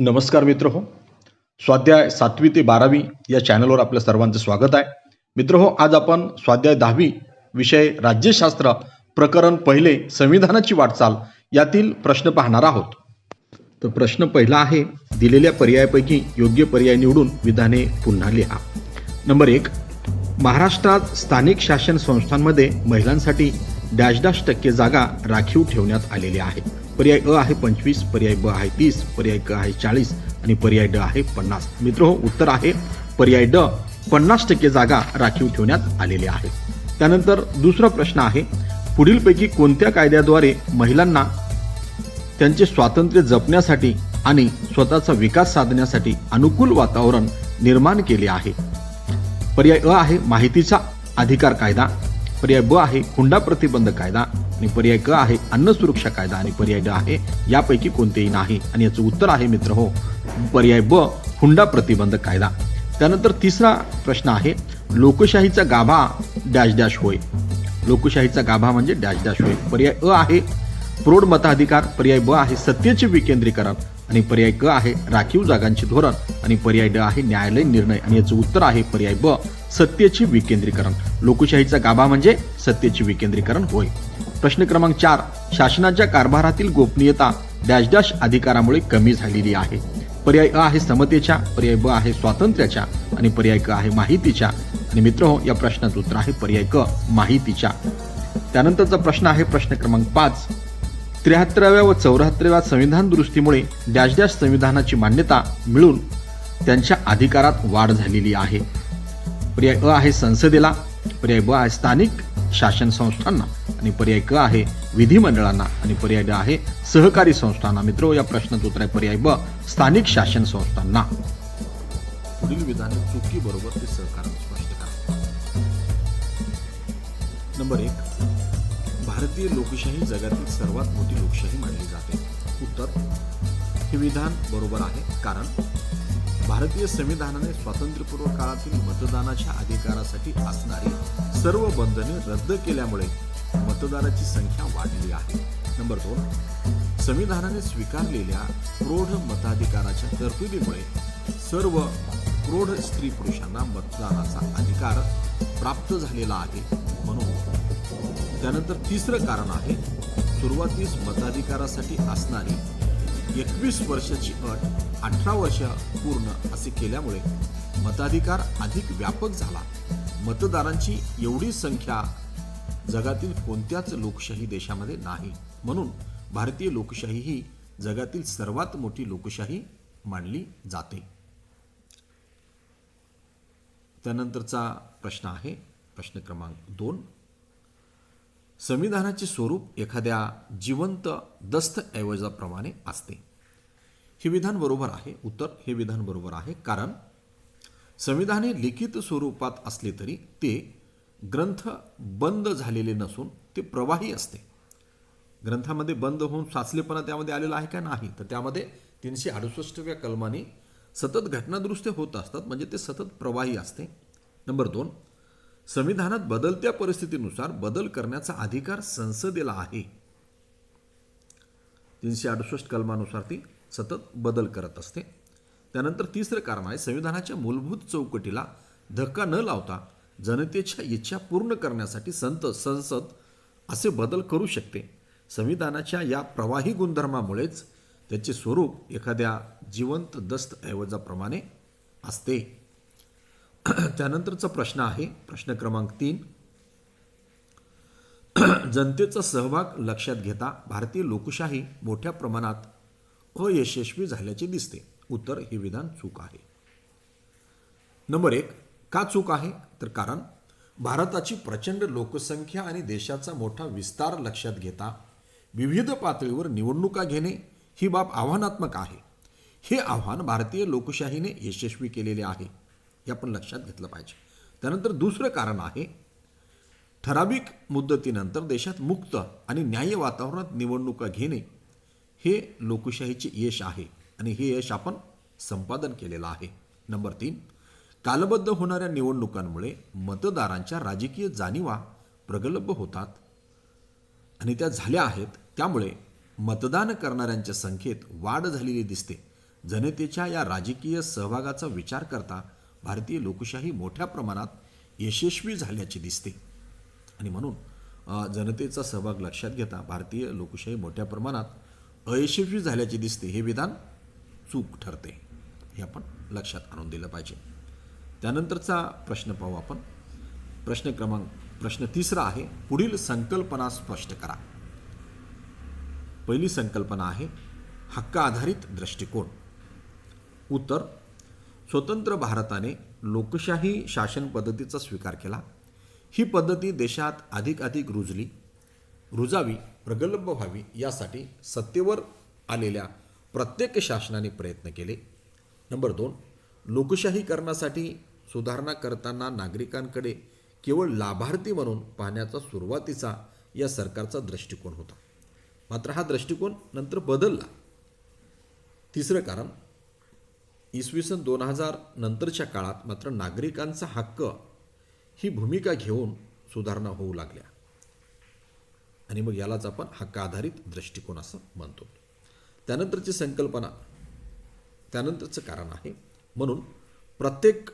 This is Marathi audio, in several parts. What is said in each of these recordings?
नमस्कार मित्र हो. स्वाध्याय 7वी ते 12वी या चॅनलवर आपल्या सर्वांचं स्वागत आहे. मित्र हो, आज आपण स्वाध्याय 10वी विषय राज्यशास्त्र प्रकरण पहिले संविधानाची वाटचाल यातील प्रश्न पाहणार आहोत. तर प्रश्न पहिला आहे, दिलेल्या पर्यायापैकी योग्य पर्याय निवडून विधाने पुन्हा लिहा. नंबर 1, महाराष्ट्रात स्थानिक शासन संस्थांमध्ये महिलांसाठी -% जागा राखीव ठेवण्यात आलेल्या आहेत. पर्याय अ आहे 25, पर्याय ब आहे 30, पर्याय क आहे 40 आणि पर्याय ड आहे 50. मित्र हो, उत्तर आहे पर्याय ड, 50% जागा राखीव ठेवण्यात आलेल्या आहेत. त्यानंतर दुसरा प्रश्न आहे, पुढीलपैकी कोणत्या कायद्याद्वारे महिलांना त्यांचे स्वातंत्र्य जपण्यासाठी आणि स्वतःचा विकास साधण्यासाठी अनुकूल वातावरण निर्माण केले आहे? पर्याय अ आहे माहितीचा अधिकार कायदा, पर्याय ब आहे हुंडा प्रतिबंध कायदा आणि पर्याय क आहे अन्न सुरक्षा कायदा आणि पर्याय ड आहे यापैकी कोणतेही नाही. आणि याचं उत्तर आहे मित्र हो, पर्याय ब, हुंडा प्रतिबंध कायदा. त्यानंतर तिसरा प्रश्न आहे, लोकशाहीचा गाभा डॅश होय. लोकशाहीचा गाभा म्हणजे डॅश होय. पर्याय अ आहे प्रौढ मताधिकार, पर्याय ब आहे सत्तेचे विकेंद्रीकरण आणि पर्याय क आहे राखीव जागांचे धोरण आणि पर्याय ड आहे न्यायालयीन निर्णय. आणि याचं उत्तर आहे पर्याय ब, सत्तेचे विकेंद्रीकरण. लोकशाहीचा गाभा म्हणजे सत्तेचे विकेंद्रीकरण होय. प्रश्न क्रमांक 4, शासनाच्या कारभारातील गोपनीयता डॅश अधिकारामुळे कमी झालेली आहे. पर्याय अ आहे समतेच्या, पर्याय ब आहे स्वातंत्र्याच्या आणि पर्याय क आहे माहितीच्या. आणि मित्र हो, या प्रश्नाचं उत्तर आहे पर्याय क, माहितीच्या. त्यानंतरचा प्रश्न आहे प्रश्न क्रमांक 5, 73व्या व 74व्या संविधान दुरुस्तीमुळे डॅश संविधानाची मान्यता मिळून त्यांच्या अधिकारात वाढ झालेली आहे. पर्याय अ आहे संसदेला, पर्याय ब आहे स्थानिक शासन संस्थांना आणि पर्याय क आहे विधिमंडळांना आणि पर्याय ड आहे सहकारी संस्थांना. मित्र, या प्रश्नाचं उत्तर आहे पर्याय ब, स्थानिक शासन संस्थांना. पुढील विधान चुकी बरोबर ते सहकार्य स्पष्ट करा. नंबर 1, भारतीय लोकशाही जगातील सर्वात मोठी लोकशाही मानली जाते. उत्तर, हे विधान बरोबर आहे, कारण भारतीय संविधानाने स्वातंत्र्यपूर्व काळातील मतदानाच्या अधिकारासाठी असणारी सर्व बंधने रद्द केल्यामुळे मतदाराची संख्या वाढली आहे. नंबर 2, संविधानाने स्वीकारलेल्या प्रौढ मताधिकाराच्या तरतुदीमुळे सर्व प्रौढ स्त्री पुरुषांना मतदानाचा अधिकार प्राप्त झालेला आहे म्हणून. त्यानंतर तिसरं कारण आहे, सुरुवातीस मताधिकारासाठी असणारी 21 वर्षाची अट 18 वर्ष पूर्ण असे केल्यामुळे मताधिकार अधिक व्यापक झाला. मतदारांची एवढी संख्या जगातील कोणत्याच लोकशाही देशामध्ये नाही, म्हणून भारतीय लोकशाही ही जगातील सर्वात मोठी लोकशाही मानली जाते. त्यानंतरचा प्रश्न आहे प्रश्न क्रमांक 2, संविधानाचे स्वरूप एखाद्या जिवंत दस्तऐवजाप्रमाणे असते. हे विधान बरोबर आहे. उत्तर, हे विधान बरोबर आहे, कारण संविधान लिखित स्वरूपात असले तरी ते ग्रंथ बंद झालेले नसून ते प्रवाही असते. ग्रंथामध्ये बंद होऊन साचलेपणा त्यामध्ये आलेला आहे का? नाही. तर त्यामध्ये 368व्या कलमाने सतत घटनादुरुस्त्या होत असतात, म्हणजे ते सतत प्रवाही असते. नंबर 2, संविधानात बदलत्या परिस्थितीनुसार बदल करण्याचा अधिकार संसदेला आहे. 368 कलमानुसार ती सतत बदल करत असते. त्यानंतर तिसरं कारण आहे, संविधानाच्या मूलभूत चौकटीला धक्का न लावता जनतेच्या इच्छा पूर्ण करण्यासाठी संसद असे बदल करू शकते. संविधानाच्या या प्रवाही गुणधर्मामुळेच त्याचे स्वरूप एखाद्या जिवंत दस्तऐवजाप्रमाणे असते. त्यानंतरचा प्रश्न आहे प्रश्न क्रमांक 3, जनतेचा सहभाग लक्षात घेता भारतीय लोकशाही मोठ्या प्रमाणात अयशस्वी झाल्याचे दिसते. उत्तर, हे विधान चूक आहे. नंबर 1, का चूक आहे? तर कारण भारताची प्रचंड लोकसंख्या आणि देशाचा मोठा विस्तार लक्षात घेता विविध पातळीवर निवडणुका घेणे ही बाब आव्हानात्मक आहे. हे आव्हान भारतीय लोकशाहीने यशस्वी केलेले आहे, हे आपण लक्षात घेतलं पाहिजे. त्यानंतर दुसरं कारण आहे, ठराविक मुदतीनंतर देशात मुक्त आणि न्याय्य वातावरणात निवडणुका घेणे हे लोकशाहीचे यश आहे आणि हे यश आपण संपादन केलेलं आहे. नंबर 3, कालबद्ध होणाऱ्या निवडणुकांमुळे मतदारांच्या राजकीय जाणीवा प्रगल्भ होतात आणि त्या झाल्या आहेत. त्यामुळे मतदान करणाऱ्यांच्या संख्येत वाढ झालेली दिसते. जनतेच्या या राजकीय सहभागाचा विचार करता भारतीय लोकशाही मोठ्या प्रमाणात यशस्वी झाल्याचे दिसते आणि म्हणून जनतेचा सहभाग लक्षात घेता भारतीय लोकशाही मोठ्या प्रमाणात अयशस्वी झाल्याचे दिसते हे विधान चूक ठरते, हे आपण लक्षात आणून दिलं पाहिजे. त्यानंतरचा प्रश्न पाहू आपण. प्रश्न तिसरा आहे, पुढील संकल्पना स्पष्ट करा. पहिली संकल्पना आहे हक्क आधारित दृष्टिकोन. उत्तर, स्वतंत्र भारताने लोकशाही शासन पद्धतीचा स्वीकार केला. ही पद्धती देशात अधिकाधिक रुजावी, प्रगल्भ व्हावी यासाठी सत्तेवर आलेल्या प्रत्येक शासनाने प्रयत्न केले. नंबर 2, लोकशाहीकरणासाठी सुधारणा करताना नागरिकांकडे केवळ लाभार्थी म्हणून पाहण्याचा सुरुवातीचा या सरकारचा दृष्टिकोन होता. मात्र हा दृष्टिकोन नंतर बदलला. तिसरं कारण, इसवी सन 2000 नंतरच्या काळात मात्र नागरिकांचा हक्क ही भूमिका घेऊन सुधारणा होऊ लागल्या आणि मग यालाच आपण हक्क आधारित दृष्टिकोन असं म्हणतो. त्यानंतरचं कारण आहे, म्हणून प्रत्येक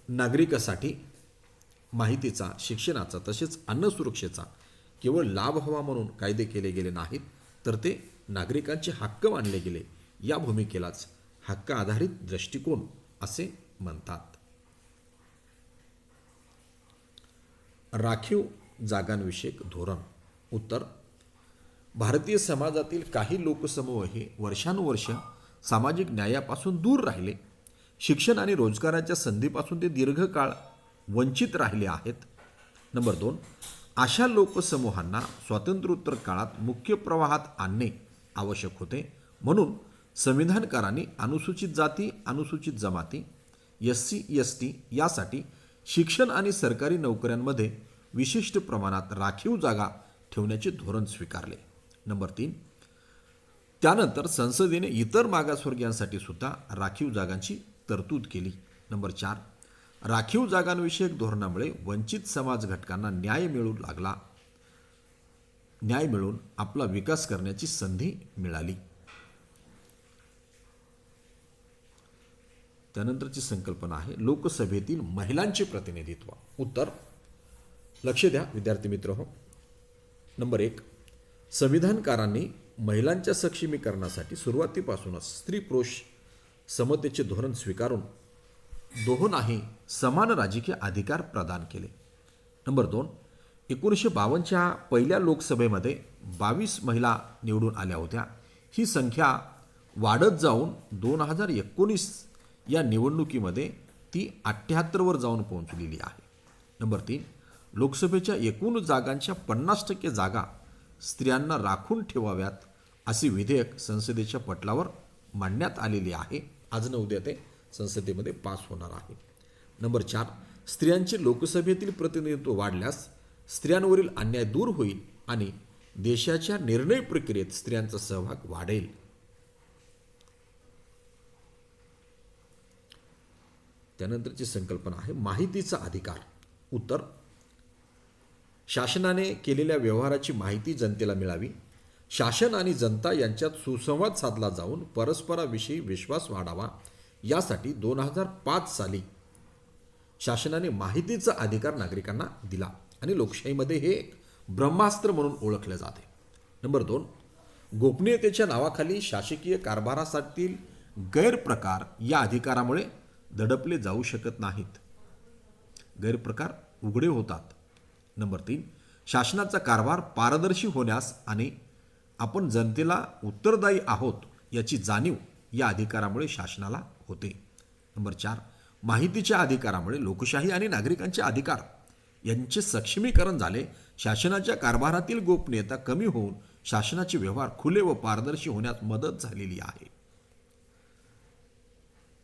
नागरिकासाठी माहितीचा, शिक्षणाचा तसेच अन्न सुरक्षेचा केवळ लाभ हवा म्हणून कायदे केले गेले नाहीत, तर ते नागरिकांचे हक्क मानले गेले. या भूमिकेलाच हक्क आधारित दृष्टिकोन असे म्हणतात. राखीव जागांविषयक धोरण. उत्तर, भारतीय समाजातील काही लोकसमूह हे वर्षानुवर्ष सामाजिक न्यायापासून दूर राहिले. शिक्षण आणि रोजगाराच्या संधीपासून ते दीर्घकाळ वंचित राहिले आहेत. नंबर 2, अशा लोकसमूहांना स्वातंत्र्योत्तर काळात मुख्य प्रवाहात आणणे आवश्यक होते. म्हणून संविधानकारांनी अनुसूचित जाती, अनुसूचित जमाती, SC ST यासाठी शिक्षण आणि सरकारी नोकऱ्यांमध्ये विशिष्ट प्रमाणात राखीव जागा ठेवण्याचे धोरण स्वीकारले. नंबर 3, त्यानंतर संसदेने इतर मागासवर्गीयांसाठी सुद्धा राखीव जागांची तरतूद केली. नंबर 4, राखीव जागांविषयक धोरणामुळे वंचित समाज घटकांना न्याय मिळून आपला विकास करण्याची संधी मिळाली. त्यानंतरची संकल्पना आहे लोकसभेतील महिलांचे प्रतिनिधित्व. उत्तर, लक्ष द्या विद्यार्थी मित्र हो. नंबर 1, संविधानकारांनी महिलांच्या सक्षमीकरणासाठी सुरुवातीपासूनच स्त्री पुरुष समतेचे धोरण स्वीकारून दोहोंनाही समान राजकीय अधिकार प्रदान केले. नंबर 2, 1952च्या पहिल्या लोकसभेमध्ये 22 महिला निवडून आल्या होत्या. ही संख्या वाढत जाऊन 2019 या निवडणुकीमध्ये ती 78वर जाऊन पोहोचलेली आहे. नंबर 3, लोकसभेच्या एकूण जागांच्या 50% जागा स्त्रियांना राखून ठेवाव्यात असे विधेयक संसदेच्या पटलावर मांडण्यात आलेले आहे. आज न उद्या ते संसदेमध्ये पास होणार आहे. नंबर 4, स्त्रियांचे लोकसभेतील प्रतिनिधित्व वाढल्यास स्त्रियांवरील अन्याय दूर होईल आणि देशाच्या निर्णय प्रक्रियेत स्त्रियांचा सहभाग वाढेल. त्यानंतरची संकल्पना आहे माहितीचा अधिकार. उत्तर, शासनाने केलेल्या व्यवहाराची माहिती जनतेला मिळावी. शासन आणि जनता यांच्यात सुसंवाद साधला जाऊन परस्पराविषयी विश्वास वाढावा यासाठी 2005 साली शासनाने माहितीचा अधिकार नागरिकांना दिला आणि लोकशाहीमध्ये हे एक ब्रह्मास्त्र म्हणून ओळखले जाते. नंबर 2, गोपनीयतेच्या नावाखाली शासकीय कारभारासाठी गैरप्रकार या अधिकारामुळे दडपले जाऊ शकत नाहीत. गैरप्रकार उघडे होतात. नंबर 3, शासनाचा कारभार पारदर्शी होण्यास आणि आपण जनतेला उत्तरदायी आहोत याची जाणीव या अधिकारामुळे शासनाला होते. नंबर 4, माहितीच्या अधिकारामुळे लोकशाही आणि नागरिकांचे अधिकार यांचे सक्षमीकरण झाले. शासनाच्या कारभारातील गोपनीयता कमी होऊन शासनाचे व्यवहार खुले व पारदर्शी होण्यास मदत झालेली आहे.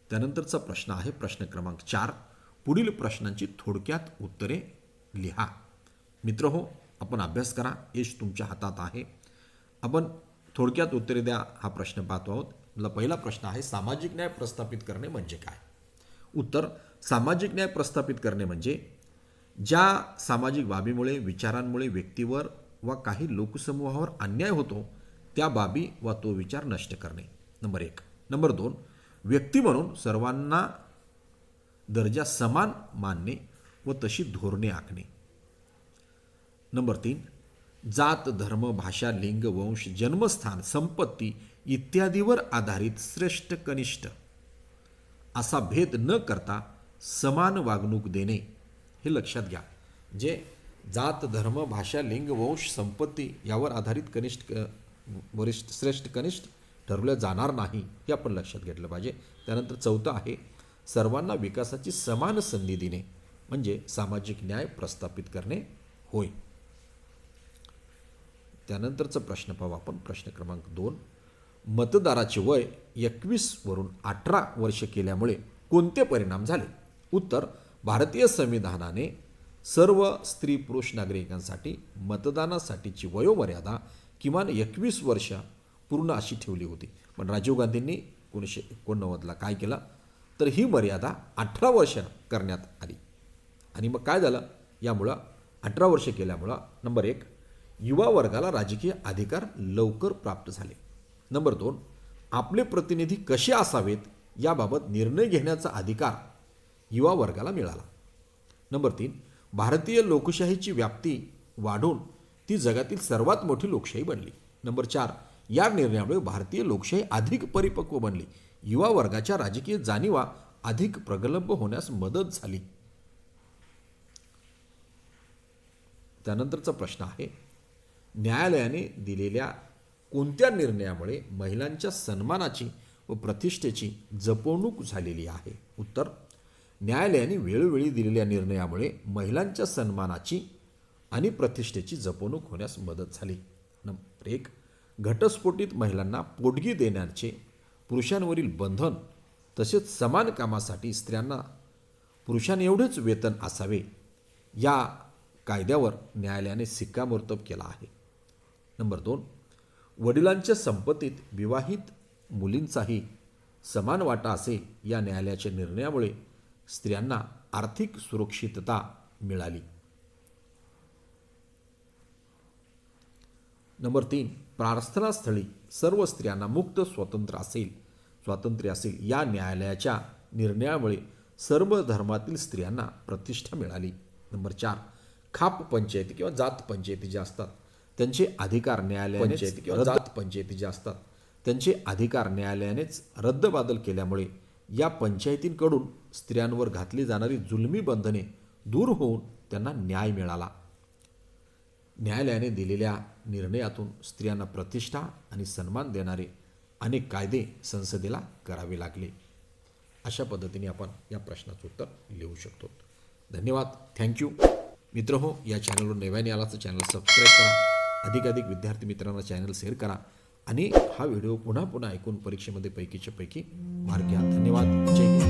त्यानंतरचा प्रश्न आहे प्रश्न क्रमांक 4, पुढील प्रश्नांची थोडक्यात उत्तरे लिहा. मित्र हो, आपण अभ्यास करा, यश तुमच्या हातात आहे. आपण थोडक्यात उत्तरे द्या हा प्रश्न पाहतो आहोत. आपला पहिला प्रश्न आहे सामाजिक न्याय प्रस्थापित करणे म्हणजे काय. उत्तर, सामाजिक न्याय प्रस्थापित करणे म्हणजे ज्या सामाजिक बाबीमुळे, विचारांमुळे व्यक्तीवर वा काही लोकसमूहावर अन्याय होतो त्या बाबी वा तो विचार नष्ट करणे. नंबर 1. नंबर 2. व्यक्ती म्हणून सर्वांना दर्जा समान मानणे व तशी धोरणे आखणे. नंबर 3. जात, धर्म, भाषा, लिंग, वंश, जन्मस्थान, संपत्ती इत्यादीवर आधारित श्रेष्ठ कनिष्ठ असा भेद न करता समान वागणूक देणे. हे लक्षात घ्या. जे जात, धर्म, भाषा, लिंग, वंश, संपत्ती यावर आधारित वरिष्ठ श्रेष्ठ कनिष्ठ ठरवलं जाणार नाही, हे आपण लक्षात घेतलं पाहिजे. त्यानंतर 4 आहे सर्वांना विकासाची समान संधी देणे, म्हणजे सामाजिक न्याय प्रस्थापित करणे होय. त्यानंतरचा प्रश्न पाहू आपण. प्रश्न क्रमांक 2. मतदाराचे वय 21 वरून 18 वर्ष केल्यामुळे कोणते परिणाम झाले? उत्तर. भारतीय संविधानाने सर्व स्त्री पुरुष नागरिकांसाठी मतदानासाठीची वयोमर्यादा किमान 21 वर्ष पूर्ण अशी ठेवली होती. पण राजीव गांधींनी 1989ला काय केलं, तर ही मर्यादा 18 वर्ष करण्यात आली. आणि मग काय झालं, यामुळं 18 वर्ष केल्यामुळं नंबर 1. युवा वर्गाला राजकीय अधिकार लवकर प्राप्त झाले. नंबर 2. आपले प्रतिनिधी कसे असावेत याबाबत निर्णय घेण्याचा अधिकार युवा वर्गाला मिळाला. नंबर 3. भारतीय लोकशाहीची व्याप्ती वाढून ती जगातील सर्वात मोठी लोकशाही बनली. नंबर 4. या निर्णयामुळे भारतीय लोकशाही अधिक परिपक्व बनली. युवा वर्गाच्या राजकीय जाणीवा अधिक प्रगल्भ होण्यास मदत झाली. त्यानंतरचा प्रश्न आहे न्यायालयाने दिलेल्या कोणत्या निर्णयामुळे महिलांच्या सन्मानाची व प्रतिष्ठेची जपवणूक झालेली आहे? उत्तर. न्यायालयाने वेळोवेळी दिलेल्या निर्णयामुळे महिलांच्या सन्मानाची आणि प्रतिष्ठेची जपवणूक होण्यास मदत झाली. नंबर 1. घटस्फोटित महिलांना पोटगी देण्याचे पुरुषांवरील बंधन तसेच समान कामासाठी स्त्रियांना पुरुषांएवढेच वेतन असावे या कायद्यावर न्यायालयाने शिक्कामोर्तब केला आहे. नंबर 2. वडिलांच्या संपत्तीत विवाहित मुलींचाही समान वाटा असेल या न्यायालयाच्या निर्णयामुळे स्त्रियांना आर्थिक सुरक्षितता मिळाली. नंबर 3. प्रार्थनास्थळी सर्व स्त्रियांना मुक्त स्वातंत्र्य असेल या न्यायालयाच्या निर्णयामुळे सर्व धर्मातील स्त्रियांना प्रतिष्ठा मिळाली. नंबर 4. खाप पंचायती किंवा जात पंचायती ज्या असतात त्यांचे अधिकार न्यायालयानेच रद्दबातल केल्यामुळे या पंचायतींकडून स्त्रियांवर घातली जाणारी जुलमी बंधने दूर होऊन त्यांना न्याय मिळाला. न्यायालयाने दिलेल्या निर्णयातून स्त्रियांना प्रतिष्ठा आणि सन्मान देणारे अनेक कायदे संसदेला करावे लागले. अशा पद्धतीने आपण या प्रश्नाचं उत्तर लिहू शकतो. धन्यवाद. थँक्यू. मित्रहो, या चॅनलवर नव्याने आला तर चॅनल सबस्क्राईब करा. अधिकाधिक विद्यार्थी मित्रांना चॅनल शेअर करा आणि हा व्हिडिओ पुन्हा पुन्हा ऐकून परीक्षेमध्ये पैकीच्या पैकी मार्क घ्या. धन्यवाद. जय हिंद.